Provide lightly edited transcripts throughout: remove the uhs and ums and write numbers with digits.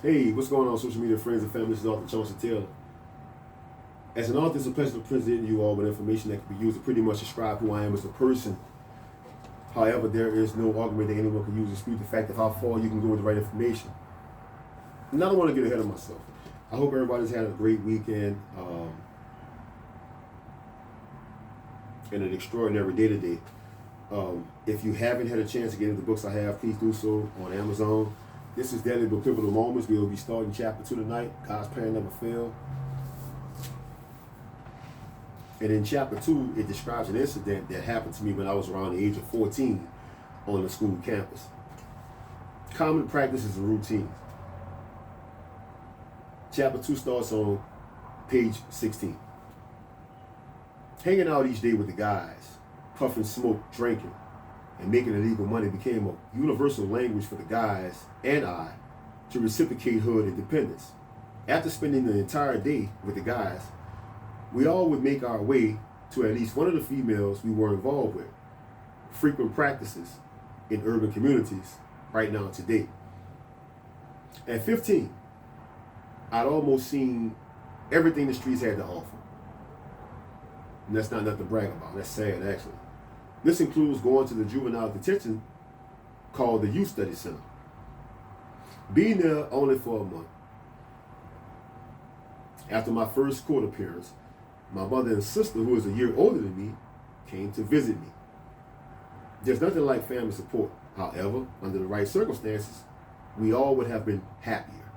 Hey, what's going on, social media friends and family? This is Arthur Chauncey Taylor. As an author, it's a pleasure to present you all with information that can be used to pretty much describe who I am as a person. However, there is no argument that anyone can use to dispute the fact of how far you can go with the right information. And I don't want to get ahead of myself. I hope everybody's had a great weekend and an extraordinary day today. If you haven't had a chance to get into the books I have, please do so on Amazon. This is Daily But Pivotal Moments. We will be starting chapter 2 tonight. God's plan never failed. And in chapter 2, it describes an incident that happened to me when I was around the age of 14 on the school campus. Common practices and routines. Chapter 2 starts on page 16. Hanging out each day with the guys, puffing smoke, drinking, and making illegal money became a universal language for the guys and I to reciprocate hood independence. After spending the entire day with the guys, we all would make our way to at least one of the females we were involved with. Frequent practices in urban communities right now today. At 15, I'd almost seen everything the streets had to offer. And that's not nothing to brag about. That's sad, actually. This includes going to the juvenile detention called the Youth Study Center. Being there only for a month. After my first court appearance, my mother and sister, who is a year older than me, came to visit me. There's nothing like family support. However, under the right circumstances, we all would have been happier.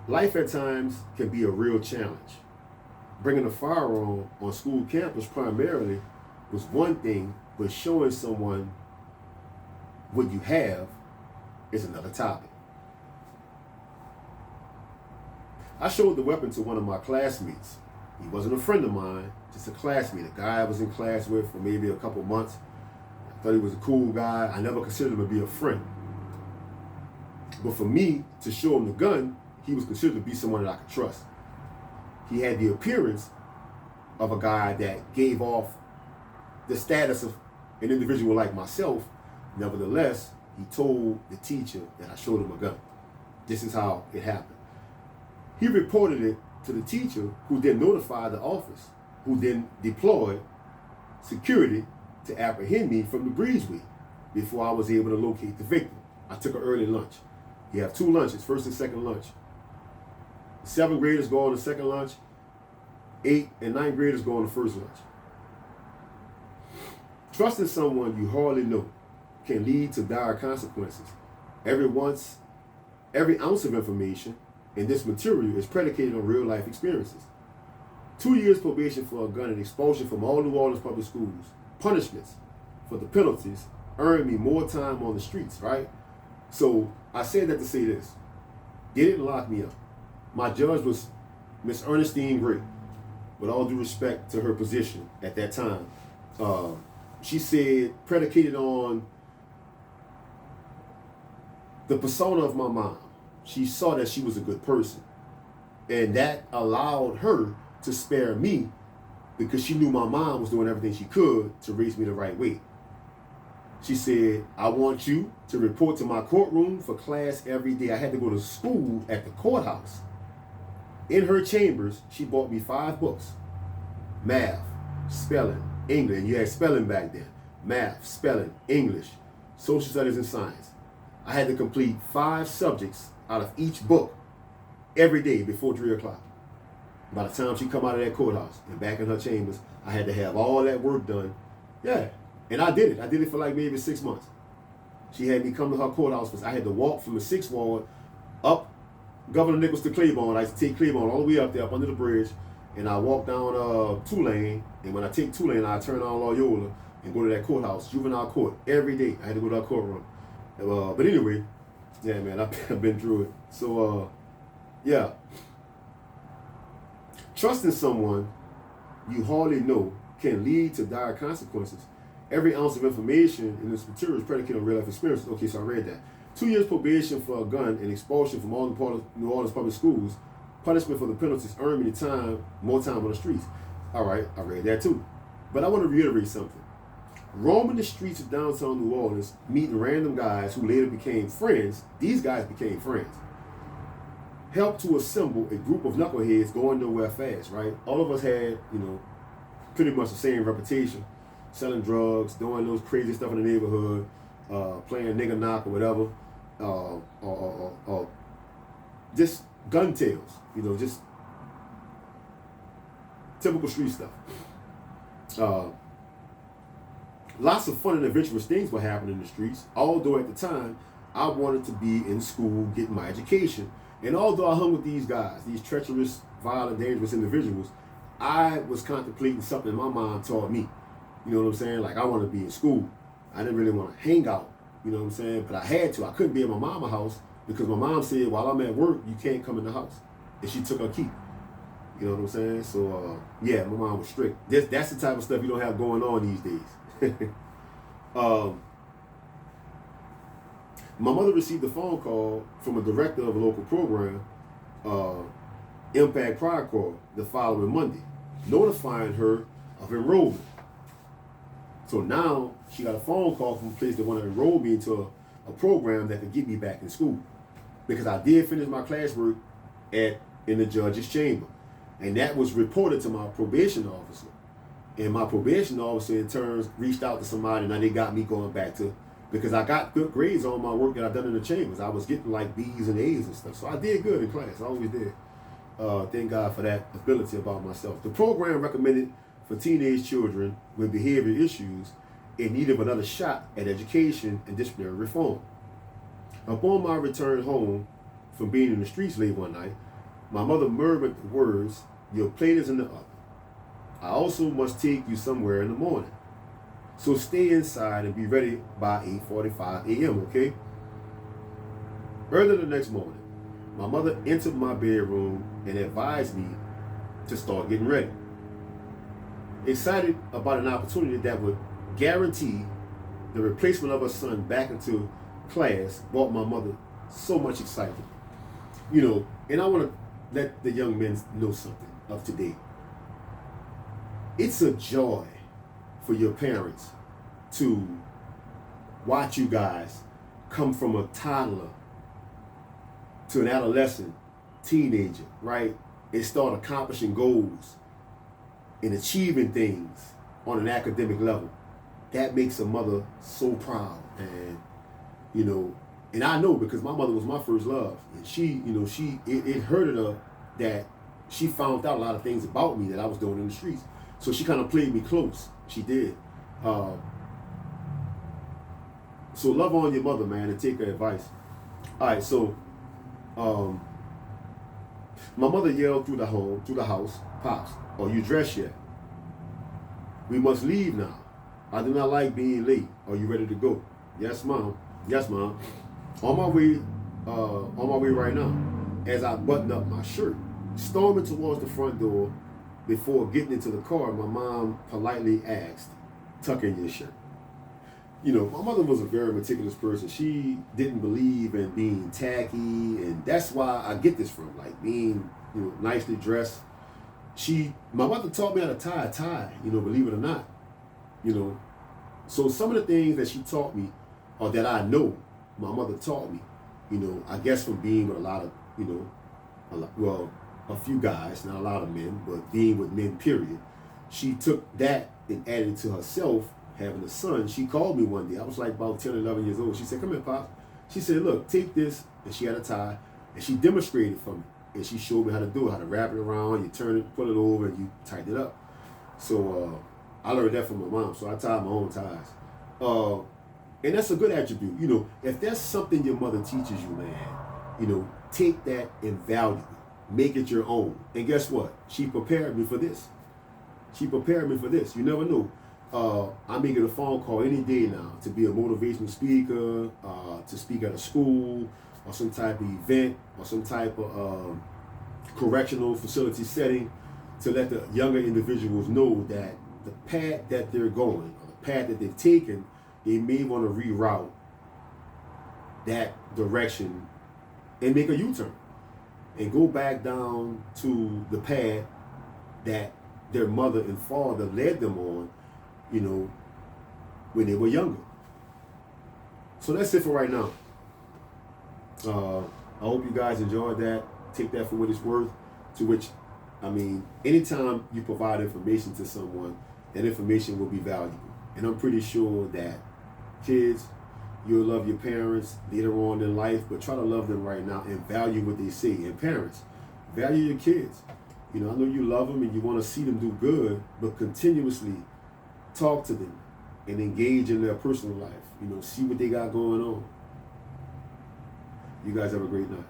Life at times can be a real challenge. Bringing a firearm on school campus primarily was one thing, but showing someone what you have is another topic. I showed the weapon to one of my classmates. He wasn't a friend of mine, just a classmate, a guy I was in class with for maybe a couple months. I thought he was a cool guy. I never considered him to be a friend. But for me to show him the gun, he was considered to be someone that I could trust. He had the appearance of a guy that gave off the status of an individual like myself. Nevertheless, he told the teacher that I showed him a gun. This is how it happened. He reported it to the teacher, who then notified the office, who then deployed security to apprehend me from the breezeway before I was able to locate the victim. I took an early lunch. You have 2 lunches, first and second lunch. 7th graders go on the second lunch. 8th and 9th graders go on the first lunch. Trusting someone you hardly know can lead to dire consequences. Every ounce of information in this material is predicated on real life experiences. 2 years probation for a gun and expulsion from all New Orleans public schools. Punishments for the penalties earned me more time on the streets, right? So I said that to say this. They didn't lock me up. My judge was Miss Ernestine Gray, with all due respect to her position at that time. She said, predicated on the persona of my mom, she saw that she was a good person. And that allowed her to spare me because she knew my mom was doing everything she could to raise me the right way. She said, I want you to report to my courtroom for class every day. I had to go to school at the courthouse. In her chambers, she bought me 5 books. Math, spelling, English. And you had spelling back then. Math, spelling, English, social studies, and science. I had to complete 5 subjects out of each book every day before 3 o'clock. By the time she come out of that courthouse and back in her chambers, I had to have all that work done. Yeah, and I did it. I did it for like maybe 6 months. She had me come to her courthouse. I had to walk from the 6th ward up Governor Nichols to Claiborne. I used to take Claiborne all the way up there, up under the bridge, and I walk down Tulane. And when I take Tulane, I turn on Loyola and go to that courthouse, juvenile court, every day. I had to go to that courtroom. But anyway, yeah, man, I've been through it. So, yeah. Trusting someone you hardly know can lead to dire consequences. Every ounce of information in this material is predicated on real life experiences. Okay, so I read that. 2 years probation for a gun and expulsion from all the New Orleans public schools. Punishment for the penalties earned me more time on the streets. All right, I read that too. But I want to reiterate something. Roaming the streets of downtown New Orleans, meeting random guys who later became friends. These guys became friends. Helped to assemble a group of knuckleheads going nowhere fast, right? All of us had, pretty much the same reputation, selling drugs, doing those crazy stuff in the neighborhood, playing nigga knock or whatever, or just gun tales, just typical street stuff. Lots of fun and adventurous things were happening in the streets, although at the time I wanted to be in school getting my education. And although I hung with these guys, these treacherous, violent, dangerous individuals, I was contemplating something my mom taught me. You know what I'm saying? Like, I want to be in school. I didn't really want to hang out, you know what I'm saying? But I had to. I couldn't be at my mama's house because my mom said, while I'm at work, you can't come in the house. And she took her key. You know what I'm saying? So, yeah, my mom was strict. That's the type of stuff you don't have going on these days. My mother received a phone call from a director of a local program, Impact Pride Corps, the following Monday, notifying her of enrollment. So now she got a phone call from a place that wanted to enroll me into a program that could get me back in school. Because I did finish my classwork in the judge's chamber. And that was reported to my probation officer. And my probation officer in turn reached out to somebody, and now they got me going back to, because I got good grades on my work that I done in the chambers. I was getting like B's and A's and stuff. So I did good in class. I always did. Thank God for that ability about myself. The program recommended for teenage children with behavior issues in need of another shot at education and disciplinary reform. Upon my return home from being in the streets late one night, my mother murmured the words, "Your plate is in the oven. I also must take you somewhere in the morning. So stay inside and be ready by 8:45 a.m., okay?" Early the next morning, my mother entered my bedroom and advised me to start getting ready. Excited about an opportunity that would guarantee the replacement of her son back into class brought my mother so much excitement. And I want to let the young men know something of today. It's a joy for your parents to watch you guys come from a toddler to an adolescent, teenager, right? And start accomplishing goals and achieving things on an academic level. That makes a mother so proud. And, and I know because my mother was my first love. And it hurted her that she found out a lot of things about me that I was doing in the streets. So she kind of played me close. She did. So love on your mother, man, and take her advice. All right, so my mother yelled through the house, "Pops, are you dressed yet? We must leave now. I do not like being late. Are you ready to go?" "Yes, Mom. Yes, Mom. On my way right now." As I buttoned up my shirt, storming towards the front door, before getting into the car, my mom politely asked, "Tuck in your shirt." My mother was a very meticulous person. She didn't believe in being tacky, and that's why I get this from, like being, nicely dressed. My mother taught me how to tie a tie, believe it or not. So some of the things that she taught me, or that I know my mother taught me, I guess from being with a lot of, a few guys, not a lot of men, but being with men, period. She took that and added it to herself, having a son. She called me one day. I was like about 10 or 11 years old. She said, "Come here, Pop." She said, "Look, take this." And she had a tie. And she demonstrated for me. And she showed me how to do it, how to wrap it around, you turn it, pull it over, and you tighten it up. So I learned that from my mom. So I tied my own ties. And that's a good attribute. If that's something your mother teaches you, man, take that and value it. Make it your own. And guess what? She prepared me for this. You never know. I'm making a phone call any day now to be a motivational speaker, to speak at a school or some type of event or some type of correctional facility setting, to let the younger individuals know that the path that they're going, or the path that they've taken, they may want to reroute that direction and make a U-turn and go back down to the path that their mother and father led them on, when they were younger. So that's it for right now. I hope you guys enjoyed that. Take that for what it's worth. To which, I mean, anytime you provide information to someone, that information will be valuable. And I'm pretty sure that kids, you'll love your parents later on in life, but try to love them right now and value what they say. And parents, value your kids. You know, I know you love them and you want to see them do good, but continuously talk to them and engage in their personal life. You know, see what they got going on. You guys have a great night.